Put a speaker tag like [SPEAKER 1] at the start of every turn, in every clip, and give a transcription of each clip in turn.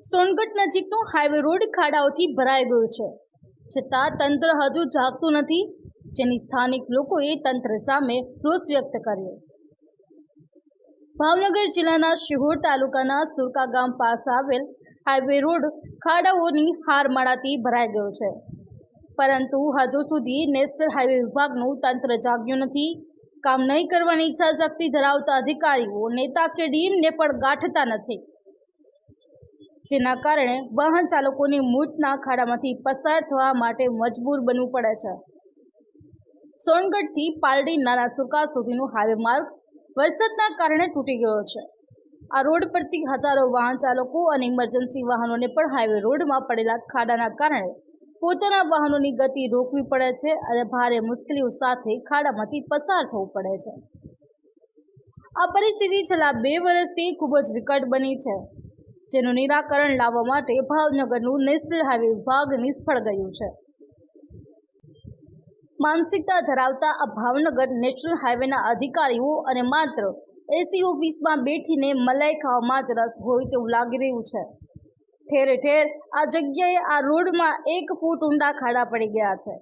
[SPEAKER 1] સોનગઢ નજીકનો highway road ખાડાઓથી ભરાઈ ગયો છે, છતાં તંત્ર હજુ જાગતું નથી, જેની સ્થાનિક લોકોએ તંત્ર સામે રોષ વ્યક્ત કર્યો। ભાવનગર જિલ્લાના શિહોર તાલુકાના સુરકા ગામ પાસે આવેલ હાઈવે રોડ ખાડાઓની હારમાળાથી ભરાઈ ગયો છે, પરંતુ હજુ સુધી નેશનલ હાઈવે વિભાગનું તંત્ર જાગ્યું નથી। કામ નહીં કરવાની ઈચ્છા શક્તિ ધરાવતા અધિકારીઓ નેતા કે ડીએમને પણ ગાંઠતા નથી, જેના કારણે વાહન ચાલકોને મૂળના ખાડામાંથી પસાર થવા માટે મજબૂર બનવું પડે છે। સોનગઢથી પાલડી નાના સુરકા સુધીનો હાઈવે માર્ગ વરસાદના કારણે તૂટી ગયો છે। આ રોડ પરથી હજારો વાહન ચાલકો અને ઇમરજન્સી વાહનોને પણ હાઈવે રોડમાં પડેલા ખાડાના કારણે પોતાના વાહનોની ગતિ રોકવી પડે છે અને ભારે મુશ્કેલીઓ સાથે ખાડામાંથી પસાર થવું પડે છે। આ પરિસ્થિતિ છેલ્લા 2 વર્ષથી ખૂબ જ વિકટ બની છે, જેનું નિરાકરણ લાવવા માટે ભાવનગરનું નેશનલ હાઈવે વિભાગ નિષ્ફળ ગયું છે। માનસિકતા ધરાવતા આ ભાવનગર નેશનલ હાઈવેના અધિકારીઓ અને માત્ર એસી ઓફિસમાં બેઠીને મલાઈ ખાવામાં જ રસ હોય તેવું લાગી રહ્યું છે। ઠેર ઠેર આ જગ્યાએ આ રોડમાં 1 ફૂટ ઊંડા ખાડા પડી ગયા છે।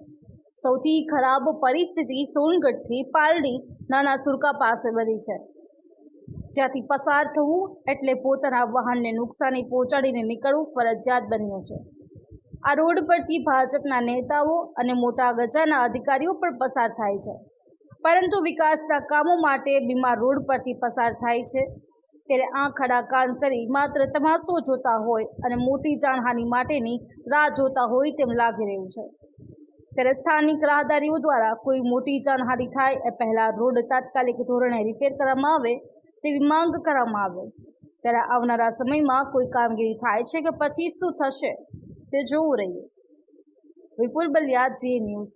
[SPEAKER 1] સૌથી ખરાબ પરિસ્થિતિ સોનગઢથી પાલડી નાના સુરકા પાસે બની છે, જ્યાંથી પસાર થવું એટલે પોતાના વાહનને નુકસાની પહોંચાડીને નીકળવું ફરજિયાત બન્યું છે। આ રોડ પરથી ભાજપના નેતાઓ અને મોટા ગજાના અધિકારીઓ પણ પસાર થાય છે, પરંતુ વિકાસના કામો માટે બીમાર રોડ પરથી પસાર થાય છે, ત્યારે આ ખાડા કાન કરી માત્ર તમાશો જોતા હોય અને મોટી જાનહાનિ માટેની રાહ જોતા હોય તેમ લાગી રહ્યું છે। ત્યારે સ્થાનિક રાહદારીઓ દ્વારા કોઈ મોટી જાનહાનિ થાય એ પહેલા રોડ તાત્કાલિક ધોરણે રિપેર કરવામાં આવે તેવી માંગ કરવામાં આવે। ત્યારે આવનારા સમયમાં કોઈ કામગીરી થાય છે કે પછી શું થશે તે જોવું રહ્યું। વિપુલ બલિયા, જે ન્યૂઝ,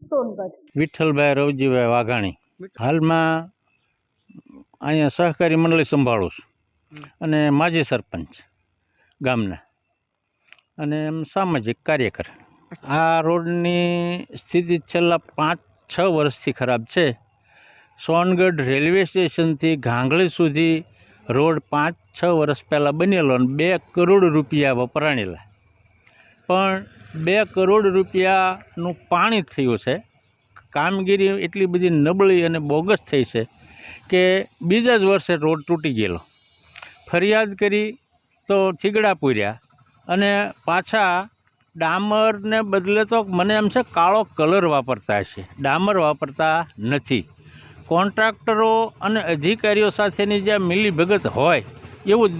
[SPEAKER 1] સોનગઢ।
[SPEAKER 2] વિઠ્ઠલભાઈ રવજીભાઈ વાઘાણી હાલમાં અહીંયા સહકારી મંડળી સંભાળું છું અને માજી સરપંચ ગામના અને સામાજિક કાર્યકર। આ રોડની સ્થિતિ છેલ્લા 5-6 વર્ષથી ખરાબ છે। સોનગઢ રેલવે સ્ટેશનથી ઘાંઘળી સુધી રોડ 5-6 વર્ષ પહેલાં બનેલો અને 2 કરોડ રૂપિયા વપરાણેલા, પણ 2 કરોડ રૂપિયાનું પાણી થયું છે। કામગીરી એટલી બધી નબળી અને બોગસ થઈ છે કે બીજા જ વર્ષે રોડ તૂટી ગયેલો। ફરિયાદ કરી તો થીગડા પૂર્યા અને પાછા ડામરને બદલે તો મને એમ છે કાળો કલર વાપરતા છે, ડામર વાપરતા નથી। કોન્ટ્રાક્ટરો અને અધિકારીઓ સાથેની જે મિલીભગત હોય એવું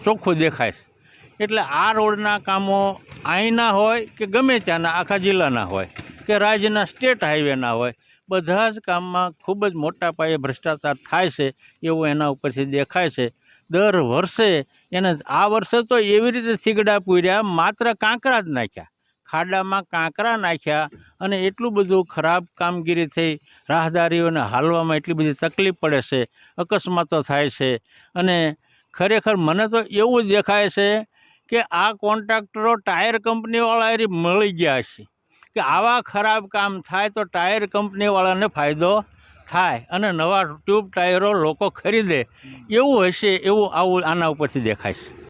[SPEAKER 2] ચોખ્ખું દેખાય છે। એટલે આ રોડના કામો અહીંના હોય કે ગમે ત્યાંના, આખા જિલ્લાના હોય કે રાજ્યના સ્ટેટ હાઈવેના હોય, બધા જ કામમાં ખૂબ જ મોટા પાયે ભ્રષ્ટાચાર થાય છે એવું એના ઉપરથી દેખાય છે। દર વર્ષે એને આ વર્ષે તો એવી રીતે થીગડા પૂર્યા, માત્ર કાંકરા જ નાખ્યા, ખાડામાં કાંકરા નાખ્યા અને એટલું બધું ખરાબ કામગીરી થઈ। રાહદારીઓને હાલવામાં એટલી બધી તકલીફ પડે છે, અકસ્માતો થાય છે અને ખરેખર મને તો એવું દેખાય છે કે આ કોન્ટ્રાક્ટરો ટાયર કંપનીવાળા એ મળી ગયા છે કે આવા ખરાબ કામ થાય તો ટાયર કંપનીવાળાને ફાયદો થાય અને નવા ટ્યુબ ટાયરો લોકો ખરીદે, એવું હશે એવું આના ઉપરથી દેખાય છે।